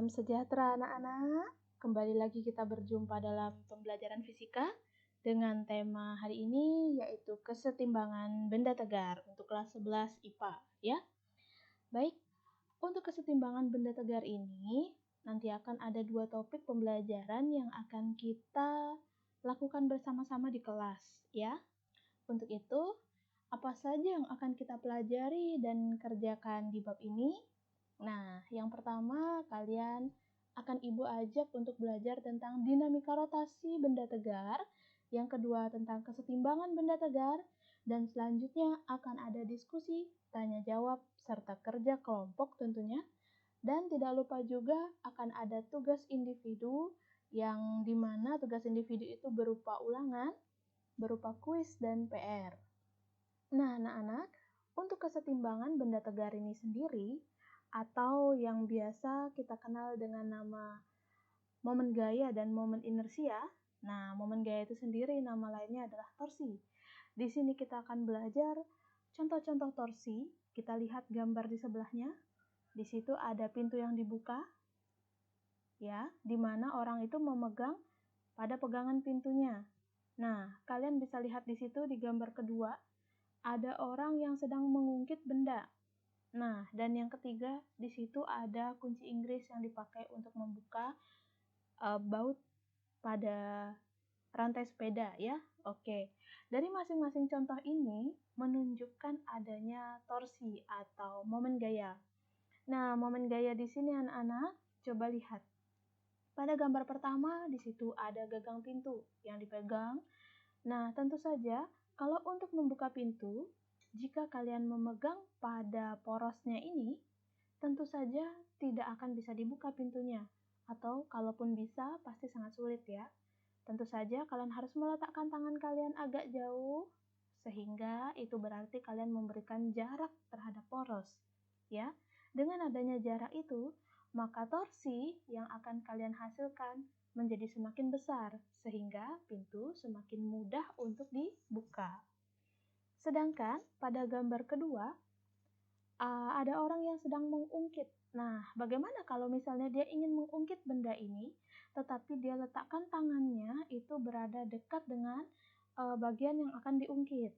Salam sejahtera anak-anak. Kembali lagi kita berjumpa dalam pembelajaran fisika dengan tema hari ini yaitu kesetimbangan benda tegar untuk kelas 11 IPA ya. Baik, untuk kesetimbangan benda tegar ini nanti akan ada 2 topik pembelajaran yang akan kita lakukan bersama-sama di kelas ya. Untuk itu, apa saja yang akan kita pelajari dan kerjakan di bab ini? Nah, yang pertama kalian akan Ibu ajak untuk belajar tentang dinamika rotasi benda tegar, yang kedua tentang kesetimbangan benda tegar, dan selanjutnya akan ada diskusi, tanya jawab, serta kerja kelompok tentunya. Dan tidak lupa juga akan ada tugas individu, yang dimana tugas individu itu berupa ulangan, berupa kuis dan PR. Nah, anak-anak, untuk kesetimbangan benda tegar ini sendiri, atau yang biasa kita kenal dengan nama momen gaya dan momen inersia. Nah, momen gaya itu sendiri nama lainnya adalah torsi. Di sini kita akan belajar contoh-contoh torsi. Kita lihat gambar di sebelahnya. Di situ ada pintu yang dibuka, ya, di mana orang itu memegang pada pegangan pintunya. Nah, kalian bisa lihat di situ di gambar kedua, ada orang yang sedang mengungkit benda. Nah, dan yang ketiga, di situ ada kunci Inggris yang dipakai untuk membuka baut pada rantai sepeda ya. Oke. Dari masing-masing contoh ini menunjukkan adanya torsi atau momen gaya. Nah, momen gaya di sini anak-anak, coba lihat. Pada gambar pertama, di situ ada gagang pintu yang dipegang. Nah, tentu saja kalau untuk membuka pintu, jika kalian memegang pada porosnya ini, tentu saja tidak akan bisa dibuka pintunya. Atau kalaupun bisa, pasti sangat sulit ya. Tentu saja kalian harus meletakkan tangan kalian agak jauh, sehingga itu berarti kalian memberikan jarak terhadap poros. Ya, dengan adanya jarak itu, maka torsi yang akan kalian hasilkan menjadi semakin besar, sehingga pintu semakin mudah untuk dibuka. Sedangkan pada gambar kedua, ada orang yang sedang mengungkit. Nah, bagaimana kalau misalnya dia ingin mengungkit benda ini, tetapi dia letakkan tangannya itu berada dekat dengan bagian yang akan diungkit.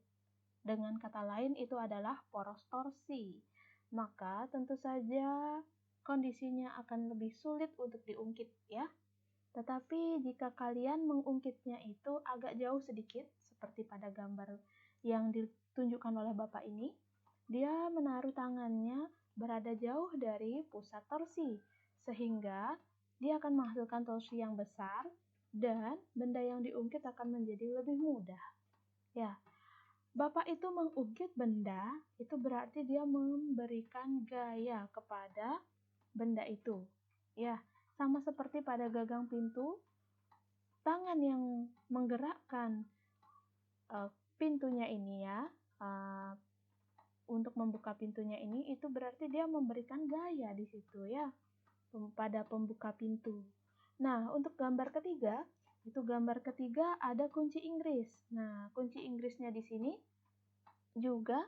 Dengan kata lain, itu adalah poros torsi. Maka tentu saja kondisinya akan lebih sulit untuk diungkit ya. Tetapi jika kalian mengungkitnya itu agak jauh sedikit, seperti pada gambar yang ditunjukkan oleh Bapak ini, dia menaruh tangannya berada jauh dari pusat torsi, sehingga dia akan menghasilkan torsi yang besar dan benda yang diungkit akan menjadi lebih mudah. Ya, Bapak itu mengungkit benda, itu berarti dia memberikan gaya kepada benda itu. Ya, sama seperti pada gagang pintu, tangan yang menggerakkan pintunya ini ya, untuk membuka pintunya ini, itu berarti dia memberikan gaya di situ ya, pada pembuka pintu. Nah, untuk gambar ketiga, itu gambar ketiga ada kunci Inggris. Nah, kunci Inggrisnya di sini juga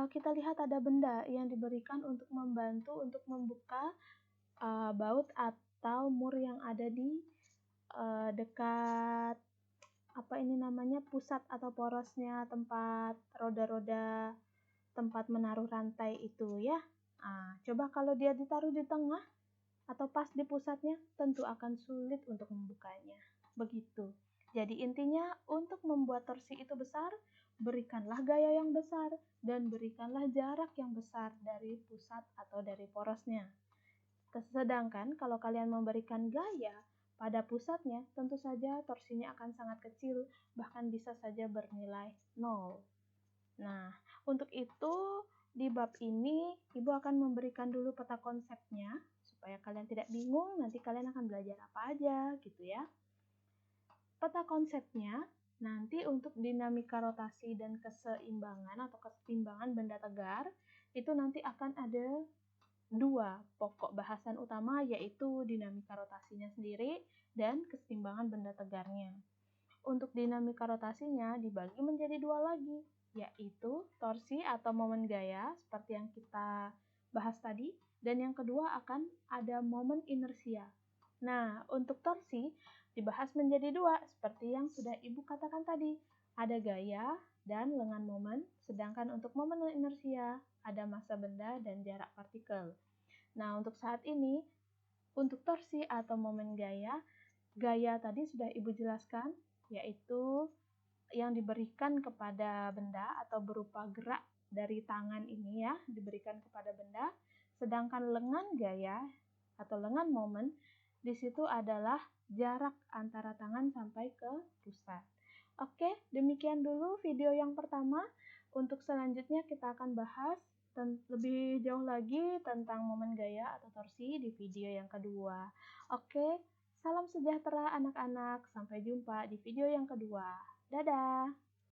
kita lihat ada benda yang diberikan untuk membantu untuk membuka baut atau mur yang ada di dekat pusat atau porosnya tempat roda-roda tempat menaruh rantai itu ya. Coba kalau dia ditaruh di tengah atau pas di pusatnya, tentu akan sulit untuk membukanya. Begitu. Jadi intinya untuk membuat torsi itu besar, berikanlah gaya yang besar dan berikanlah jarak yang besar dari pusat atau dari porosnya. Sedangkan kalau kalian memberikan gaya pada pusatnya, tentu saja torsinya akan sangat kecil, bahkan bisa saja bernilai 0. Nah, untuk itu di bab ini Ibu akan memberikan dulu peta konsepnya, supaya kalian tidak bingung nanti kalian akan belajar apa aja gitu ya. Peta konsepnya nanti untuk dinamika rotasi dan keseimbangan atau kesetimbangan benda tegar, itu nanti akan ada 2 pokok bahasan utama, yaitu dinamika rotasinya sendiri dan kesetimbangan benda tegarnya. Untuk dinamika rotasinya dibagi menjadi 2 lagi, yaitu torsi atau momen gaya seperti yang kita bahas tadi, dan yang kedua akan ada momen inersia. Nah, untuk torsi dibahas menjadi dua, seperti yang sudah Ibu katakan tadi. Ada gaya dan lengan momen, sedangkan untuk momen inersia ada massa benda dan jarak partikel. Nah, untuk saat ini, untuk torsi atau momen gaya, gaya tadi sudah Ibu jelaskan, yaitu yang diberikan kepada benda atau berupa gerak dari tangan ini ya, diberikan kepada benda. Sedangkan lengan gaya atau lengan momen, di situ adalah jarak antara tangan sampai ke pusat. Oke, demikian dulu video yang pertama. Untuk selanjutnya kita akan bahas lebih jauh lagi tentang momen gaya atau torsi di video yang kedua. Oke, salam sejahtera anak-anak. Sampai jumpa di video yang kedua. Dadah!